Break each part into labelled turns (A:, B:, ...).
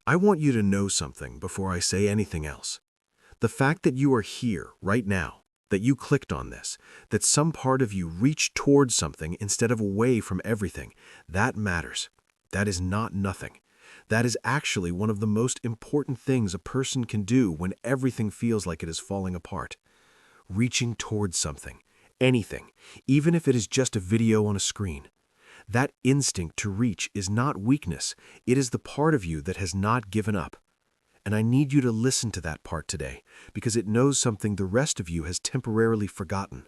A: I want you to know something before I say anything else. The fact that you are here right now, that you clicked on this, that some part of you reached towards something instead of away from everything, that matters. That is not nothing. That is actually one of the most important things a person can do when everything feels like it is falling apart. Reaching towards something, anything, even if it is just a video on a screen. That instinct to reach is not weakness, it is the part of you that has not given up. And I need you to listen to that part today, because it knows something the rest of you has temporarily forgotten.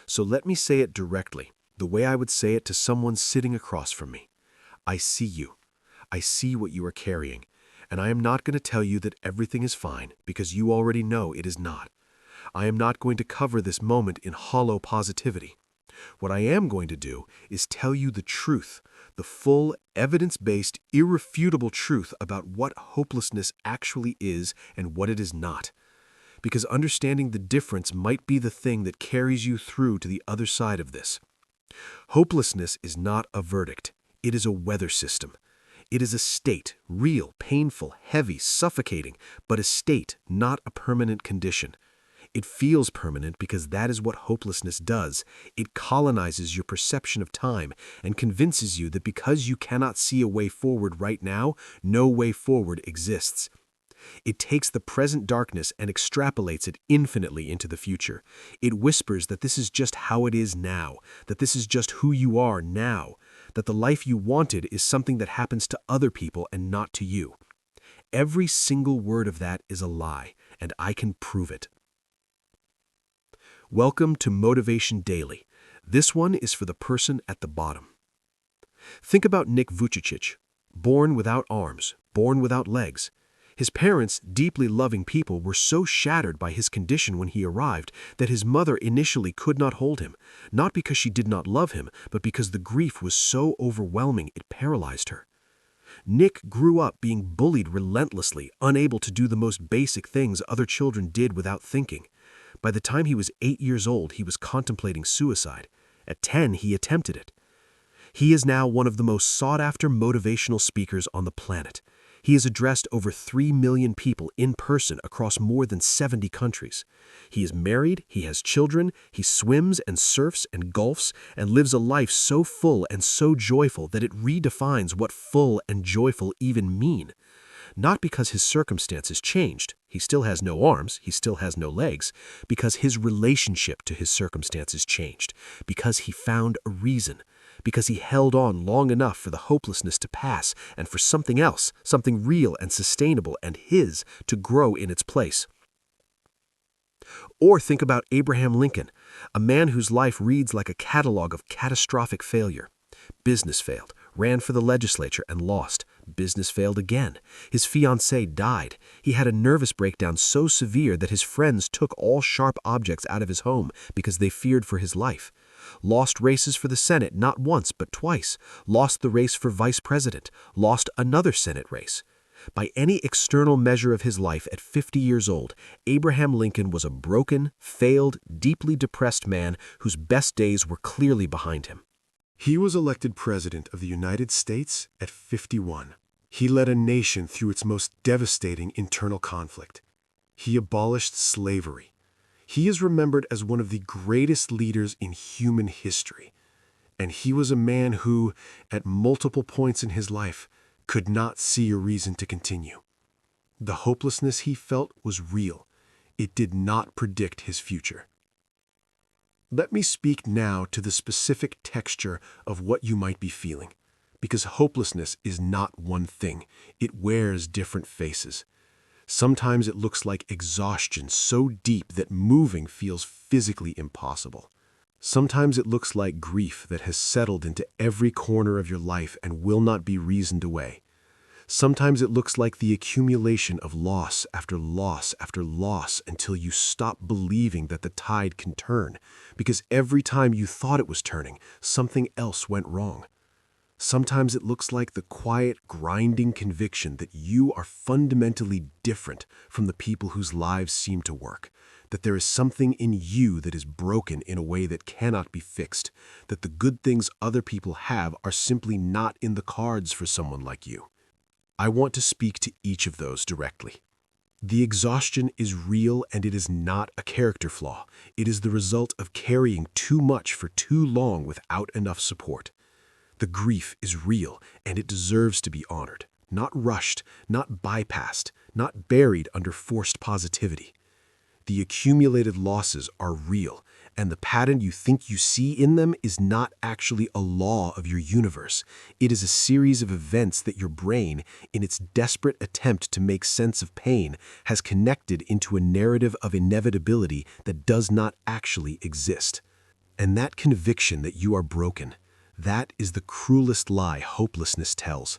A: So let me say it directly, the way I would say it to someone sitting across from me. I see you. I see what you are carrying, and I am not going to tell you that everything is fine, because you already know it is not. I am not going to cover this moment in hollow positivity. What I am going to do is tell you the truth, the full, evidence-based, irrefutable truth about what hopelessness actually is and what it is not. Because understanding the difference might be the thing that carries you through to the other side of this. Hopelessness is not a verdict. It is a weather system. It is a state, real, painful, heavy, suffocating, but a state, not a permanent condition. It feels permanent because that is what hopelessness does. It colonizes your perception of time and convinces you that because you cannot see a way forward right now, no way forward exists. It takes the present darkness and extrapolates it infinitely into the future. It whispers that this is just how it is now, that this is just who you are now, that the life you wanted is something that happens to other people and not to you. Every single word of that is a lie, and I can prove it. Welcome to Motivation Daily. This one is for the person at the bottom. Think about Nick Vujicic, born without arms, born without legs. His parents, deeply loving people, were so shattered by his condition when he arrived that his mother initially could not hold him, not because she did not love him, but because the grief was so overwhelming it paralyzed her. Nick grew up being bullied relentlessly, unable to do the most basic things other children did without thinking. By the time he was 8 years old, he was contemplating suicide. At 10, he attempted it. He is now one of the most sought-after motivational speakers on the planet. He has addressed over 3 million people in person across more than 70 countries. He is married, he has children, he swims and surfs and golfs, and lives a life so full and so joyful that it redefines what full and joyful even mean. Not because his circumstances changed, he still has no arms, he still has no legs, because his relationship to his circumstances changed, because he found a reason, because he held on long enough for the hopelessness to pass and for something else, something real and sustainable and his, to grow in its place. Or think about Abraham Lincoln, a man whose life reads like a catalog of catastrophic failure. Business failed, ran for the legislature and lost. Business failed again. His fiancée died. He had a nervous breakdown so severe that his friends took all sharp objects out of his home because they feared for his life. Lost races for the Senate not once but twice. Lost the race for vice president. Lost another Senate race. By any external measure of his life at 50 years old, Abraham Lincoln was a broken, failed, deeply depressed man whose best days were clearly behind him.
B: He was elected President of the United States at 51. He led a nation through its most devastating internal conflict. He abolished slavery. He is remembered as one of the greatest leaders in human history. And he was a man who, at multiple points in his life, could not see a reason to continue. The hopelessness he felt was real. It did not predict his future. Let me speak now to the specific texture of what you might be feeling, because hopelessness is not one thing. It wears different faces. Sometimes it looks like exhaustion so deep that moving feels physically impossible. Sometimes it looks like grief that has settled into every corner of your life and will not be reasoned away. Sometimes it looks like the accumulation of loss after loss after loss until you stop believing that the tide can turn, because every time you thought it was turning, something else went wrong. Sometimes it looks like the quiet, grinding conviction that you are fundamentally different from the people whose lives seem to work, that there is something in you that is broken in a way that cannot be fixed, that the good things other people have are simply not in the cards for someone like you. I want to speak to each of those directly. The exhaustion is real, and it is not a character flaw. It is the result of carrying too much for too long without enough support. The grief is real, and it deserves to be honored, not rushed, not bypassed, not buried under forced positivity. The accumulated losses are real, and the pattern you think you see in them is not actually a law of your universe. It is a series of events that your brain, in its desperate attempt to make sense of pain, has connected into a narrative of inevitability that does not actually exist. And that conviction that you are broken, that is the cruelest lie hopelessness tells.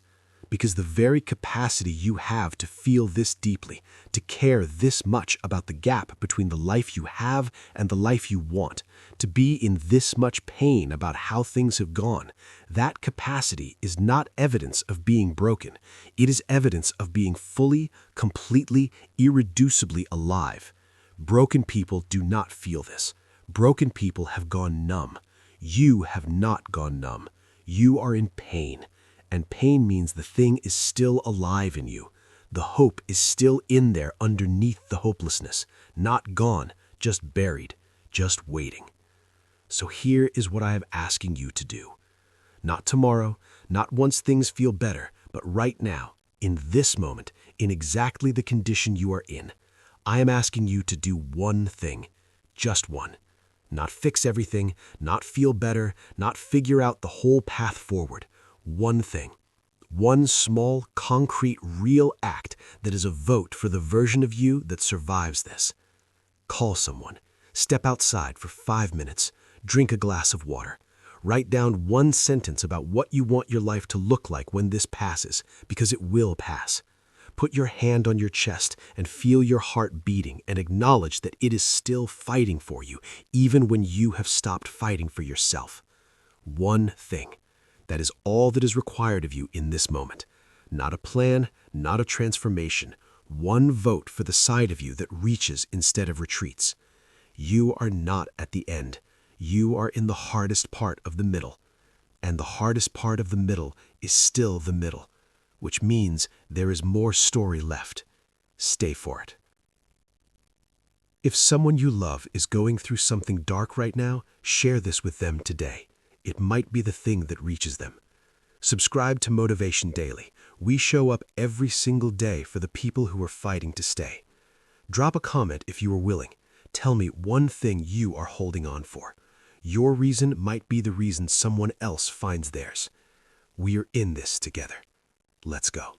B: Because the very capacity you have to feel this deeply, to care this much about the gap between the life you have and the life you want, to be in this much pain about how things have gone, that capacity is not evidence of being broken. It is evidence of being fully, completely, irreducibly alive. Broken people do not feel this. Broken people have gone numb. You have not gone numb. You are in pain. And pain means the thing is still alive in you. The hope is still in there underneath the hopelessness, not gone, just buried, just waiting. So here is what I am asking you to do. Not tomorrow, not once things feel better, but right now, in this moment, in exactly the condition you are in. I am asking you to do one thing, just one. Not fix everything, not feel better, not figure out the whole path forward. One thing. One small, concrete, real act that is a vote for the version of you that survives this. Call someone. Step outside for 5 minutes. Drink a glass of water. Write down one sentence about what you want your life to look like when this passes, because it will pass. Put your hand on your chest and feel your heart beating, and acknowledge that it is still fighting for you, even when you have stopped fighting for yourself. One thing. That is all that is required of you in this moment. Not a plan, not a transformation. One vote for the side of you that reaches instead of retreats. You are not at the end. You are in the hardest part of the middle. And the hardest part of the middle is still the middle, which means there is more story left. Stay for it. If someone you love is going through something dark right now, share this with them today. It might be the thing that reaches them. Subscribe to Motivation Daily. We show up every single day for the people who are fighting to stay. Drop a comment if you are willing. Tell me one thing you are holding on for. Your reason might be the reason someone else finds theirs. We are in this together. Let's go.